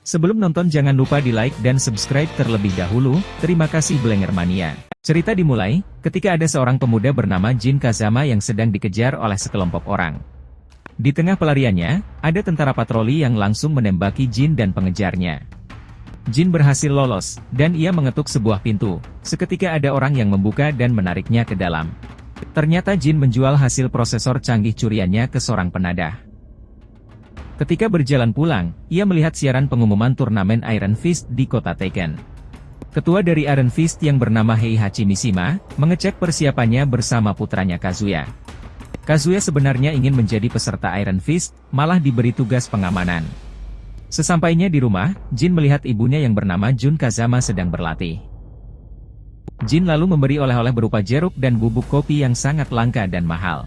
Sebelum nonton jangan lupa di like dan subscribe terlebih dahulu, terima kasih Blenger Mania. Cerita dimulai, ketika ada seorang pemuda bernama Jin Kazama yang sedang dikejar oleh sekelompok orang. Di tengah pelariannya, ada tentara patroli yang langsung menembaki Jin dan pengejarnya. Jin berhasil lolos, dan ia mengetuk sebuah pintu. Seketika ada orang yang membuka dan menariknya ke dalam. Ternyata Jin menjual hasil prosesor canggih curiannya ke seorang penadah. Ketika berjalan pulang, ia melihat siaran pengumuman turnamen Iron Fist di kota Tekken. Ketua dari Iron Fist yang bernama Heihachi Mishima, mengecek persiapannya bersama putranya Kazuya. Kazuya sebenarnya ingin menjadi peserta Iron Fist, malah diberi tugas pengamanan. Sesampainya di rumah, Jin melihat ibunya yang bernama Jun Kazama sedang berlatih. Jin lalu memberi oleh-oleh berupa jeruk dan bubuk kopi yang sangat langka dan mahal.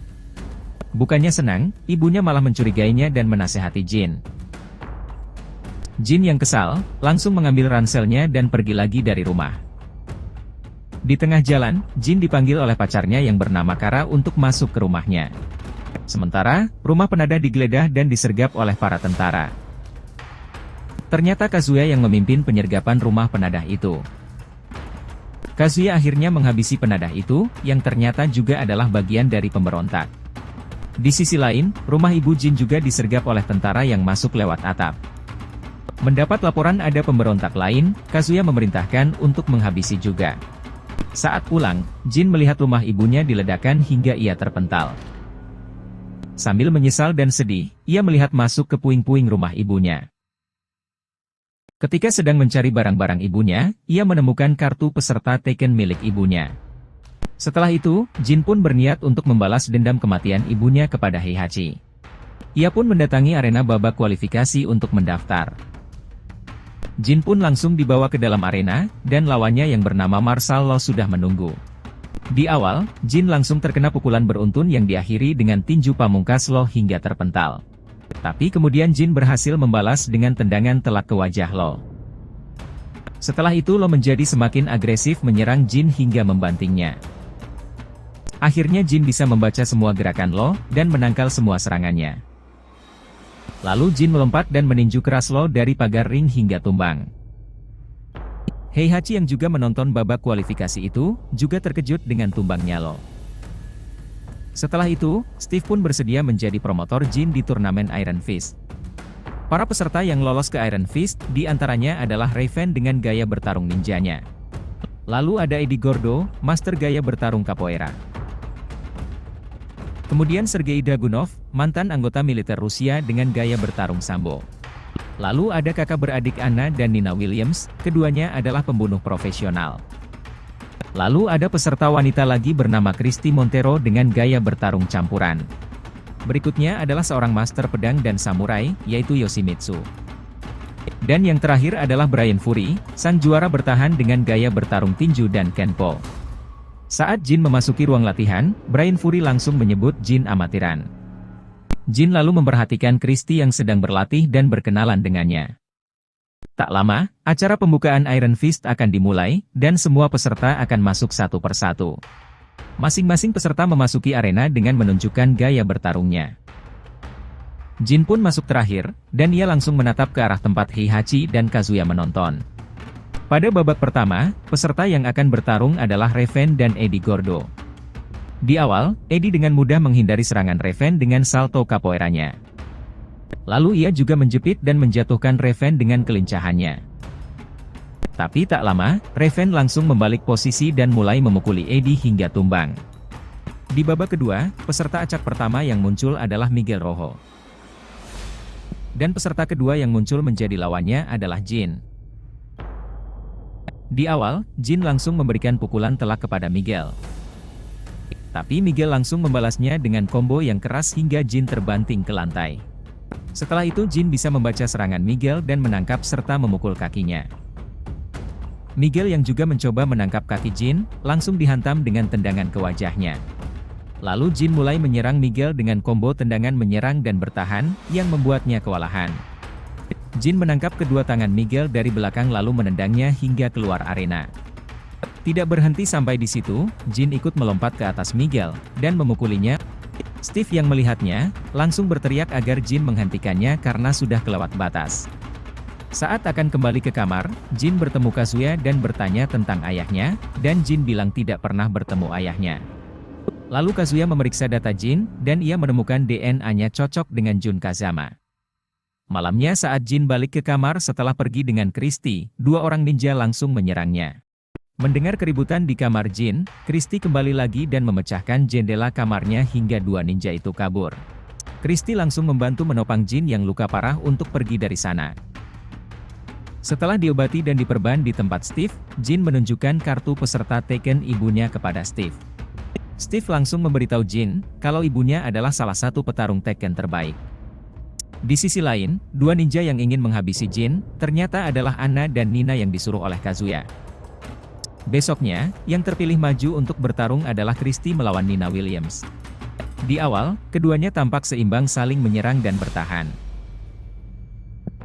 Bukannya senang, ibunya malah mencurigainya dan menasehati Jin. Jin yang kesal, langsung mengambil ranselnya dan pergi lagi dari rumah. Di tengah jalan, Jin dipanggil oleh pacarnya yang bernama Kara untuk masuk ke rumahnya. Sementara, rumah penadah digeledah dan disergap oleh para tentara. Ternyata Kazuya yang memimpin penyergapan rumah penadah itu. Kazuya akhirnya menghabisi penadah itu, yang ternyata juga adalah bagian dari pemberontak. Di sisi lain, rumah ibu Jin juga disergap oleh tentara yang masuk lewat atap. Mendapat laporan ada pemberontak lain, Kazuya memerintahkan untuk menghabisi juga. Saat pulang, Jin melihat rumah ibunya diledakkan hingga ia terpental. Sambil menyesal dan sedih, ia melihat masuk ke puing-puing rumah ibunya. Ketika sedang mencari barang-barang ibunya, ia menemukan kartu peserta Tekken milik ibunya. Setelah itu, Jin pun berniat untuk membalas dendam kematian ibunya kepada Heihachi. Ia pun mendatangi arena babak kualifikasi untuk mendaftar. Jin pun langsung dibawa ke dalam arena, dan lawannya yang bernama Marshall Law sudah menunggu. Di awal, Jin langsung terkena pukulan beruntun yang diakhiri dengan tinju pamungkas Law hingga terpental. Tapi kemudian Jin berhasil membalas dengan tendangan telak ke wajah Law. Setelah itu Law menjadi semakin agresif menyerang Jin hingga membantingnya. Akhirnya Jin bisa membaca semua gerakan Law, dan menangkal semua serangannya. Lalu Jin melompat dan meninju keras Law dari pagar ring hingga tumbang. Heihachi yang juga menonton babak kualifikasi itu, juga terkejut dengan tumbangnya Law. Setelah itu, Steve pun bersedia menjadi promotor Jin di turnamen Iron Fist. Para peserta yang lolos ke Iron Fist, diantaranya adalah Raven dengan gaya bertarung ninjanya. Lalu ada Eddie Gordo, master gaya bertarung capoeira. Kemudian Sergei Dragunov, mantan anggota militer Rusia dengan gaya bertarung sambo. Lalu ada kakak beradik Anna dan Nina Williams, keduanya adalah pembunuh profesional. Lalu ada peserta wanita lagi bernama Christy Montero dengan gaya bertarung campuran. Berikutnya adalah seorang master pedang dan samurai, yaitu Yoshimitsu. Dan yang terakhir adalah Brian Fury, sang juara bertahan dengan gaya bertarung tinju dan kenpo. Saat Jin memasuki ruang latihan, Brian Fury langsung menyebut Jin amatiran. Jin lalu memperhatikan Christy yang sedang berlatih dan berkenalan dengannya. Tak lama, acara pembukaan Iron Fist akan dimulai, dan semua peserta akan masuk satu persatu. Masing-masing peserta memasuki arena dengan menunjukkan gaya bertarungnya. Jin pun masuk terakhir, dan ia langsung menatap ke arah tempat Heihachi dan Kazuya menonton. Pada babak pertama, peserta yang akan bertarung adalah Raven dan Eddie Gordo. Di awal, Eddie dengan mudah menghindari serangan Raven dengan salto capoeiranya. Lalu ia juga menjepit dan menjatuhkan Raven dengan kelincahannya. Tapi tak lama, Raven langsung membalik posisi dan mulai memukuli Eddie hingga tumbang. Di babak kedua, peserta acak pertama yang muncul adalah Miguel Rojo. Dan peserta kedua yang muncul menjadi lawannya adalah Jin. Di awal, Jin langsung memberikan pukulan telak kepada Miguel. Tapi Miguel langsung membalasnya dengan combo yang keras hingga Jin terbanting ke lantai. Setelah itu Jin bisa membaca serangan Miguel dan menangkap serta memukul kakinya. Miguel yang juga mencoba menangkap kaki Jin, langsung dihantam dengan tendangan ke wajahnya. Lalu Jin mulai menyerang Miguel dengan combo tendangan menyerang dan bertahan, yang membuatnya kewalahan. Jin menangkap kedua tangan Miguel dari belakang lalu menendangnya hingga keluar arena. Tidak berhenti sampai di situ, Jin ikut melompat ke atas Miguel, dan memukulinya. Steve yang melihatnya, langsung berteriak agar Jin menghentikannya karena sudah kelewat batas. Saat akan kembali ke kamar, Jin bertemu Kazuya dan bertanya tentang ayahnya, dan Jin bilang tidak pernah bertemu ayahnya. Lalu Kazuya memeriksa data Jin, dan ia menemukan DNA-nya cocok dengan Jun Kazama. Malamnya saat Jin balik ke kamar setelah pergi dengan Christy, dua orang ninja langsung menyerangnya. Mendengar keributan di kamar Jin, Christy kembali lagi dan memecahkan jendela kamarnya hingga dua ninja itu kabur. Christy langsung membantu menopang Jin yang luka parah untuk pergi dari sana. Setelah diobati dan diperban di tempat Steve, Jin menunjukkan kartu peserta Tekken ibunya kepada Steve. Steve langsung memberitahu Jin, kalau ibunya adalah salah satu petarung Tekken terbaik. Di sisi lain, dua ninja yang ingin menghabisi Jin, ternyata adalah Anna dan Nina yang disuruh oleh Kazuya. Besoknya, yang terpilih maju untuk bertarung adalah Christy melawan Nina Williams. Di awal, keduanya tampak seimbang saling menyerang dan bertahan.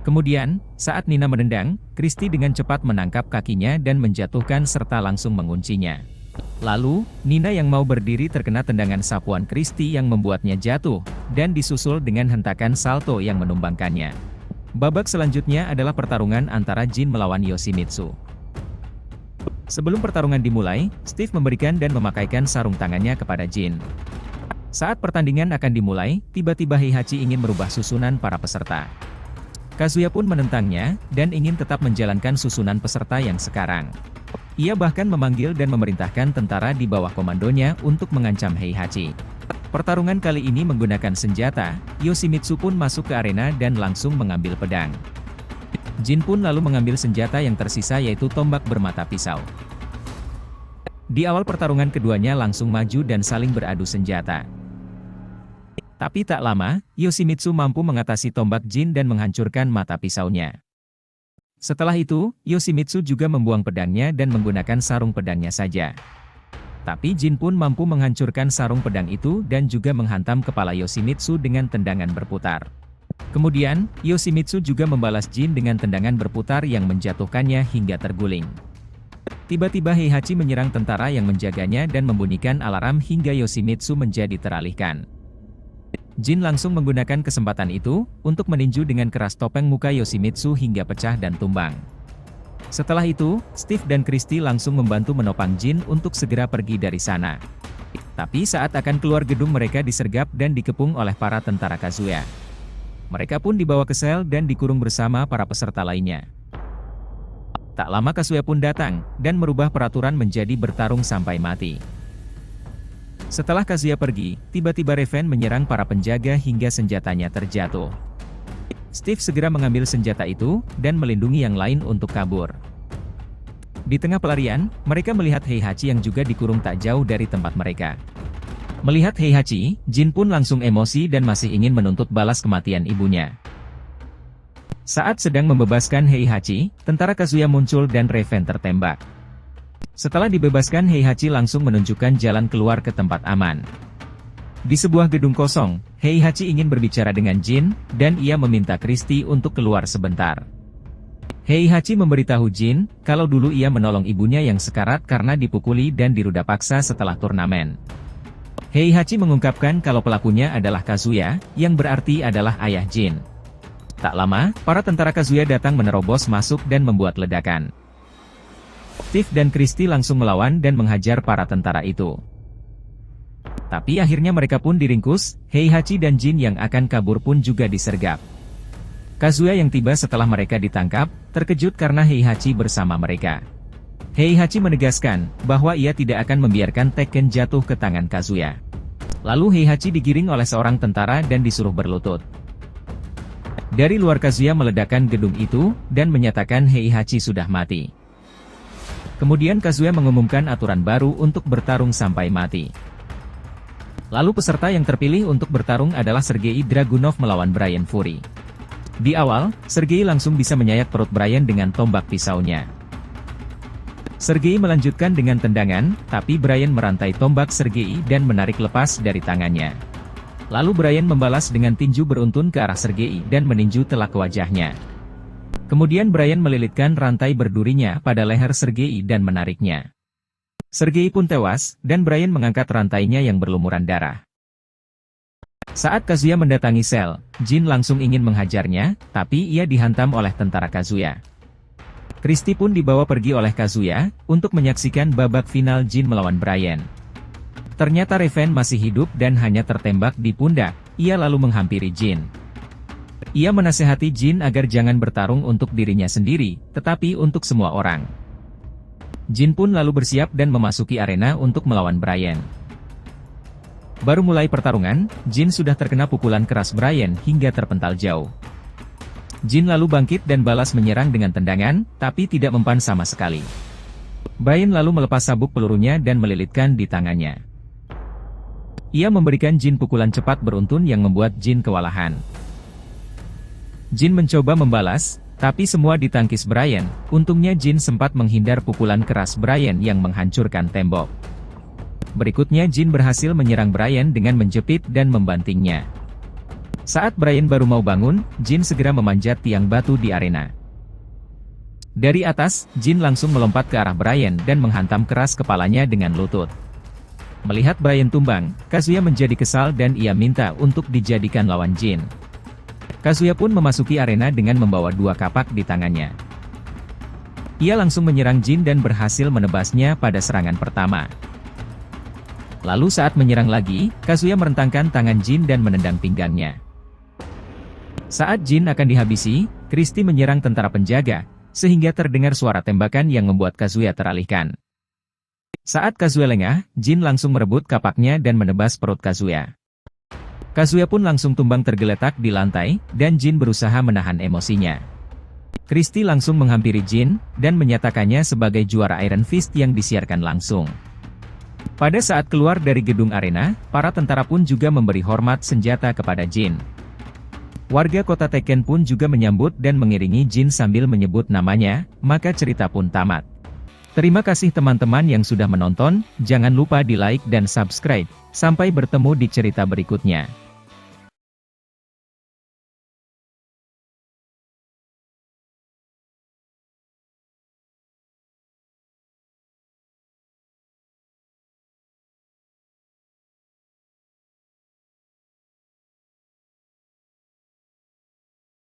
Kemudian, saat Nina menendang, Christy dengan cepat menangkap kakinya dan menjatuhkan serta langsung menguncinya. Lalu, Nina yang mau berdiri terkena tendangan sapuan Christy yang membuatnya jatuh, dan disusul dengan hentakan salto yang menumbangkannya. Babak selanjutnya adalah pertarungan antara Jin melawan Yoshimitsu. Sebelum pertarungan dimulai, Steve memberikan dan memakaikan sarung tangannya kepada Jin. Saat pertandingan akan dimulai, tiba-tiba Heihachi ingin merubah susunan para peserta. Kazuya pun menentangnya, dan ingin tetap menjalankan susunan peserta yang sekarang. Ia bahkan memanggil dan memerintahkan tentara di bawah komandonya untuk mengancam Heihachi. Pertarungan kali ini menggunakan senjata, Yoshimitsu pun masuk ke arena dan langsung mengambil pedang. Jin pun lalu mengambil senjata yang tersisa yaitu tombak bermata pisau. Di awal pertarungan keduanya langsung maju dan saling beradu senjata. Tapi tak lama, Yoshimitsu mampu mengatasi tombak Jin dan menghancurkan mata pisaunya. Setelah itu, Yoshimitsu juga membuang pedangnya dan menggunakan sarung pedangnya saja. Tapi Jin pun mampu menghancurkan sarung pedang itu dan juga menghantam kepala Yoshimitsu dengan tendangan berputar. Kemudian, Yoshimitsu juga membalas Jin dengan tendangan berputar yang menjatuhkannya hingga terguling. Tiba-tiba Heihachi menyerang tentara yang menjaganya dan membunyikan alarm hingga Yoshimitsu menjadi teralihkan. Jin langsung menggunakan kesempatan itu, untuk meninju dengan keras topeng muka Yoshimitsu hingga pecah dan tumbang. Setelah itu, Steve dan Christy langsung membantu menopang Jin untuk segera pergi dari sana. Tapi saat akan keluar gedung mereka disergap dan dikepung oleh para tentara Kazuya. Mereka pun dibawa ke sel dan dikurung bersama para peserta lainnya. Tak lama Kazuya pun datang, dan merubah peraturan menjadi bertarung sampai mati. Setelah Kazuya pergi, tiba-tiba Raven menyerang para penjaga hingga senjatanya terjatuh. Steve segera mengambil senjata itu, dan melindungi yang lain untuk kabur. Di tengah pelarian, mereka melihat Heihachi yang juga dikurung tak jauh dari tempat mereka. Melihat Heihachi, Jin pun langsung emosi dan masih ingin menuntut balas kematian ibunya. Saat sedang membebaskan Heihachi, tentara Kazuya muncul dan Raven tertembak. Setelah dibebaskan Heihachi langsung menunjukkan jalan keluar ke tempat aman. Di sebuah gedung kosong, Heihachi ingin berbicara dengan Jin, dan ia meminta Christy untuk keluar sebentar. Heihachi memberitahu Jin, kalau dulu ia menolong ibunya yang sekarat karena dipukuli dan diruda paksa setelah turnamen. Heihachi mengungkapkan kalau pelakunya adalah Kazuya, yang berarti adalah ayah Jin. Tak lama, para tentara Kazuya datang menerobos masuk dan membuat ledakan. Steve dan Christy langsung melawan dan menghajar para tentara itu. Tapi akhirnya mereka pun diringkus, Heihachi dan Jin yang akan kabur pun juga disergap. Kazuya yang tiba setelah mereka ditangkap, terkejut karena Heihachi bersama mereka. Heihachi menegaskan, bahwa ia tidak akan membiarkan Tekken jatuh ke tangan Kazuya. Lalu Heihachi digiring oleh seorang tentara dan disuruh berlutut. Dari luar Kazuya meledakkan gedung itu, dan menyatakan Heihachi sudah mati. Kemudian Kazuya mengumumkan aturan baru untuk bertarung sampai mati. Lalu peserta yang terpilih untuk bertarung adalah Sergei Dragunov melawan Bryan Fury. Di awal, Sergei langsung bisa menyayat perut Bryan dengan tombak pisaunya. Sergei melanjutkan dengan tendangan, tapi Bryan merantai tombak Sergei dan menarik lepas dari tangannya. Lalu Bryan membalas dengan tinju beruntun ke arah Sergei dan meninju telak wajahnya. Kemudian Bryan melilitkan rantai berdurinya pada leher Sergei dan menariknya. Sergei pun tewas, dan Bryan mengangkat rantainya yang berlumuran darah. Saat Kazuya mendatangi sel, Jin langsung ingin menghajarnya, tapi ia dihantam oleh tentara Kazuya. Christy pun dibawa pergi oleh Kazuya, untuk menyaksikan babak final Jin melawan Brian. Ternyata Raven masih hidup dan hanya tertembak di pundak, ia lalu menghampiri Jin. Ia menasehati Jin agar jangan bertarung untuk dirinya sendiri, tetapi untuk semua orang. Jin pun lalu bersiap dan memasuki arena untuk melawan Brian. Baru mulai pertarungan, Jin sudah terkena pukulan keras Brian hingga terpental jauh. Jin lalu bangkit dan balas menyerang dengan tendangan, tapi tidak mempan sama sekali. Brian lalu melepas sabuk pelurunya dan melilitkan di tangannya. Ia memberikan Jin pukulan cepat beruntun yang membuat Jin kewalahan. Jin mencoba membalas, tapi semua ditangkis Brian. Untungnya Jin sempat menghindar pukulan keras Brian yang menghancurkan tembok. Berikutnya Jin berhasil menyerang Brian dengan menjepit dan membantingnya. Saat Brian baru mau bangun, Jin segera memanjat tiang batu di arena. Dari atas, Jin langsung melompat ke arah Brian dan menghantam keras kepalanya dengan lutut. Melihat Brian tumbang, Kazuya menjadi kesal dan ia minta untuk dijadikan lawan Jin. Kazuya pun memasuki arena dengan membawa 2 kapak di tangannya. Ia langsung menyerang Jin dan berhasil menebasnya pada serangan pertama. Lalu saat menyerang lagi, Kazuya merentangkan tangan Jin dan menendang pinggangnya. Saat Jin akan dihabisi, Christy menyerang tentara penjaga, sehingga terdengar suara tembakan yang membuat Kazuya teralihkan. Saat Kazuya lengah, Jin langsung merebut kapaknya dan menebas perut Kazuya. Kazuya pun langsung tumbang tergeletak di lantai, dan Jin berusaha menahan emosinya. Christy langsung menghampiri Jin, dan menyatakannya sebagai juara Iron Fist yang disiarkan langsung. Pada saat keluar dari gedung arena, para tentara pun juga memberi hormat senjata kepada Jin. Warga kota Tekken pun juga menyambut dan mengiringi Jin sambil menyebut namanya, maka cerita pun tamat. Terima kasih teman-teman yang sudah menonton, jangan lupa di like dan subscribe. Sampai bertemu di cerita berikutnya.